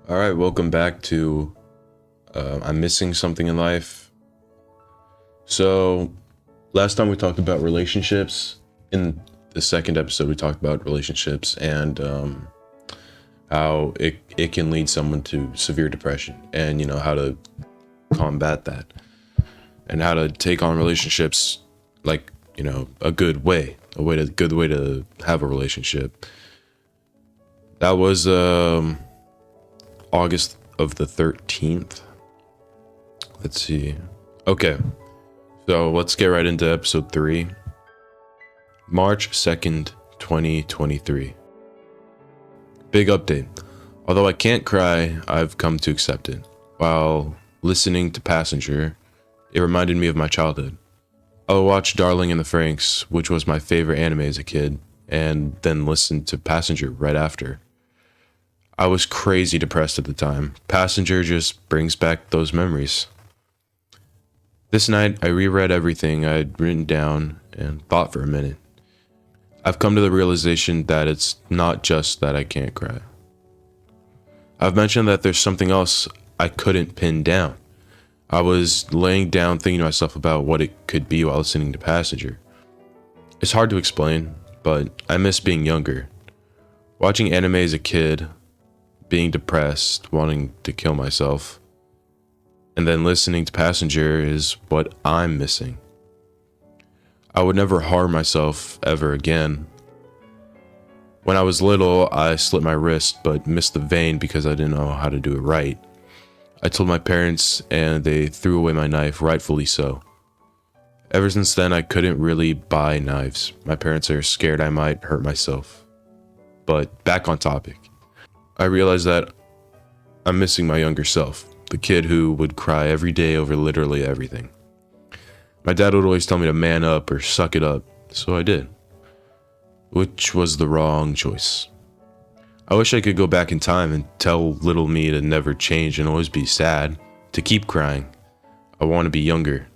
All right, welcome back to I'm Missing Something in Life. So, last time we talked about relationships. In the second episode, we talked about relationships and how it can lead someone to severe depression, and how to combat that, and how to take on relationships like a good way, good way to have a relationship. That was August of the 13th. Let's see. Okay, so let's get right into episode 3. March 2nd, 2023. Big update. Although I can't cry, I've come to accept it. While listening to Passenger, it reminded me of my childhood. I would watch Darling in the Franxx, which was my favorite anime as a kid, and then listen to Passenger right after. I was crazy depressed at the time. Passenger just brings back those memories. This night, I reread everything I'd written down and thought for a minute. I've come to the realization that it's not just that I can't cry. I've mentioned that there's something else I couldn't pin down. I was laying down thinking to myself about what it could be while listening to Passenger. It's hard to explain, but I miss being younger. Watching anime as a kid, being depressed, wanting to kill myself, and then listening to Passenger is what I'm missing. I would never harm myself ever again. When I was little, I slit my wrist but missed the vein because I didn't know how to do it right. I told my parents and they threw away my knife, rightfully so. Ever since then, I couldn't really buy knives. My parents are scared I might hurt myself. But back on topic. I realized that I'm missing my younger self, the kid who would cry every day over literally everything. My dad would always tell me to man up or suck it up, so I did. Which was the wrong choice. I wish I could go back in time and tell little me to never change and always be sad, to keep crying. I want to be younger.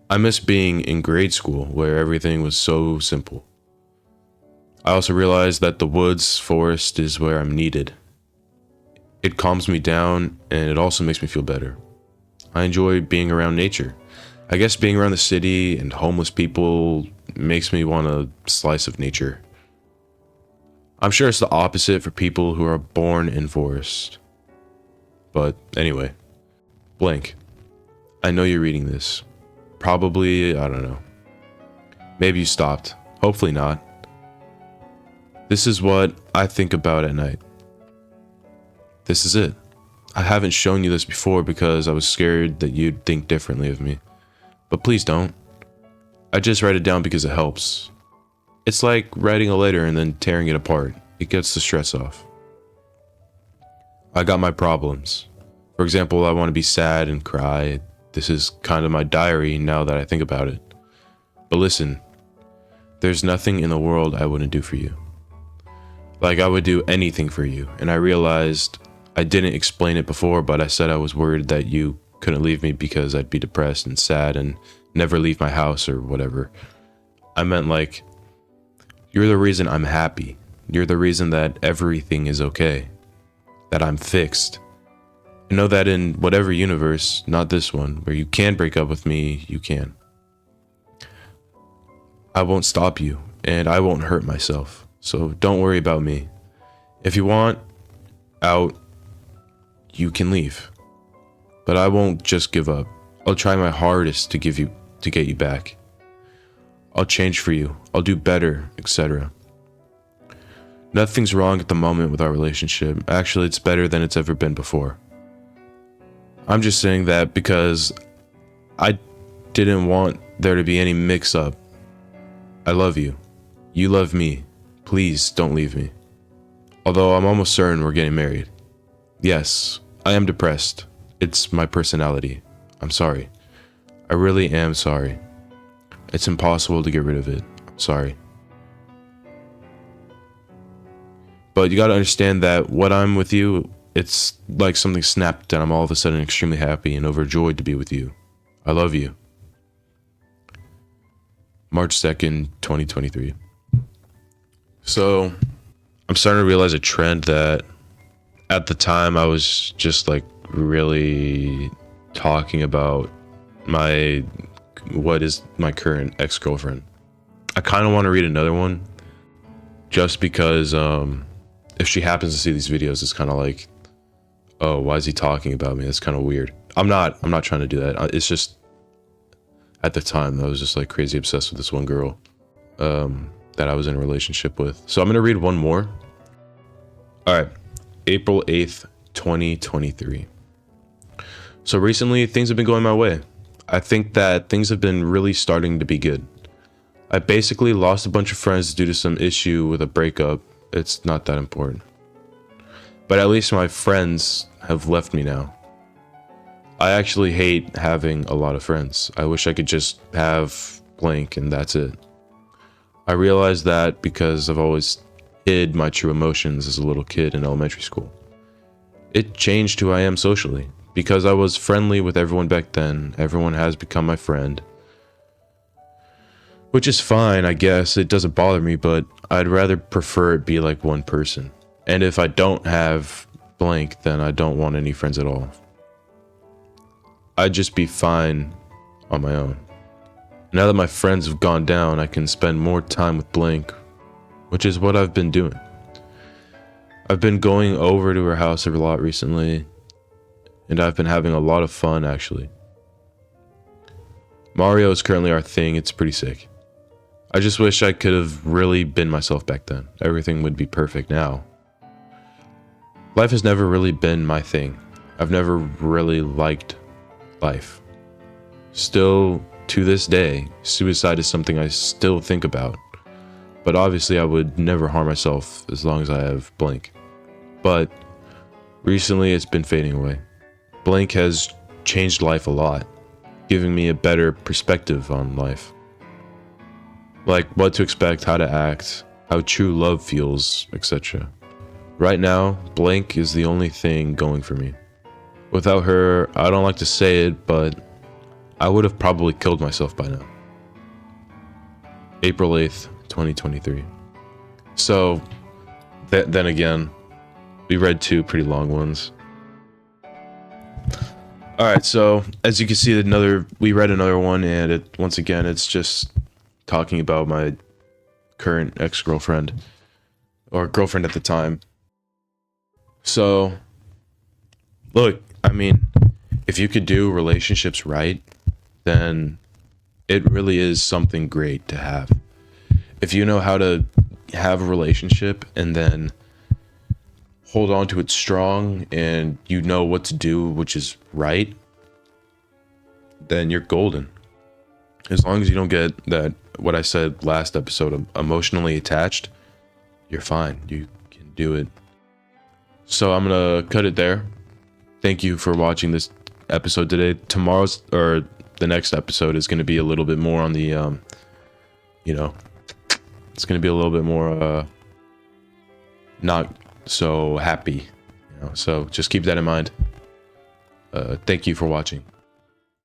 I miss being in grade school where everything was so simple. I also realized that the woods, forest is where I'm needed. It calms me down and it also makes me feel better. I enjoy being around nature. I guess being around the city and homeless people makes me want a slice of nature. I'm sure it's the opposite for people who are born in forest. But anyway, blank. I know you're reading this. Probably, I don't know. Maybe you stopped. Hopefully not. This is what I think about at night. This is it. I haven't shown you this before because I was scared that you'd think differently of me. But please don't. I just write it down because it helps. It's like writing a letter and then tearing it apart. It gets the stress off. I got my problems. For example, I want to be sad and cry. This is kind of my diary now that I think about it. But listen, there's nothing in the world I wouldn't do for you. Like, I would do anything for you, and I realized I didn't explain it before, but I said I was worried that you couldn't leave me because I'd be depressed and sad and never leave my house or whatever. I meant like, you're the reason I'm happy. You're the reason that everything is okay, that I'm fixed. I know that in whatever universe, not this one, where you can break up with me, you can. I won't stop you, and I won't hurt myself. So don't worry about me. If you want out, you can leave. But I won't just give up. I'll try my hardest to get you back. I'll change for you. I'll do better, etc. Nothing's wrong at the moment with our relationship. Actually, it's better than it's ever been before. I'm just saying that because I didn't want there to be any mix-up. I love you. You love me. Please don't leave me. Although I'm almost certain we're getting married. Yes, I am depressed. It's my personality. I'm sorry. I really am sorry. It's impossible to get rid of it. I'm sorry. But you gotta understand that when I'm with you, it's like something snapped and I'm all of a sudden extremely happy and overjoyed to be with you. I love you. March 2nd, 2023. So, I'm starting to realize a trend that at the time I was just like really talking about what is my current ex-girlfriend. I kind of want to read another one just because if she happens to see these videos, it's kind of like, oh, why is he talking about me? That's kind of weird. I'm not trying to do that. It's just at the time I was just like crazy obsessed with this one girl that I was in a relationship with. So I'm gonna read one more. All right, April 8th, 2023. So recently things have been going my way. I think that things have been really starting to be good. I basically lost a bunch of friends due to some issue with a breakup. It's not that important. But at least my friends have left me now. I actually hate having a lot of friends. I wish I could just have blank and that's it. I realized that because I've always hid my true emotions as a little kid in elementary school. It changed who I am socially. Because I was friendly with everyone back then, everyone has become my friend. Which is fine, I guess. It doesn't bother me, but I'd rather prefer it be like one person. And if I don't have blank, then I don't want any friends at all. I'd just be fine on my own. Now that my friends have gone down, I can spend more time with blank, which is what I've been doing. I've been going over to her house a lot recently, and I've been having a lot of fun, actually. Mario is currently our thing. It's pretty sick. I just wish I could have really been myself back then. Everything would be perfect now. Life has never really been my thing. I've never really liked life. Still, to this day, suicide is something I still think about. But obviously I would never harm myself as long as I have blank. But recently it's been fading away. Blank has changed life a lot, giving me a better perspective on life. Like what to expect, how to act, how true love feels, etc. Right now, blank is the only thing going for me. Without her, I don't like to say it, but I would have probably killed myself by now. April 8th, 2023. So, then again, we read two pretty long ones. Alright, so as you can see, we read another one, and once again, it's just talking about my current ex-girlfriend, or girlfriend at the time. So, look, I mean, if you could do relationships right, then it really is something great to have. If you know how to have a relationship and then hold on to it strong and you know what to do, which is right, then you're golden. As long as you don't get that, what I said last episode, emotionally attached, you're fine. You can do it. So I'm gonna cut it there. Thank you for watching this episode today. Tomorrow's, or the next episode, is gonna be a little bit more on the, it's gonna be a little bit more, not so happy, so just keep that in mind. Thank you for watching.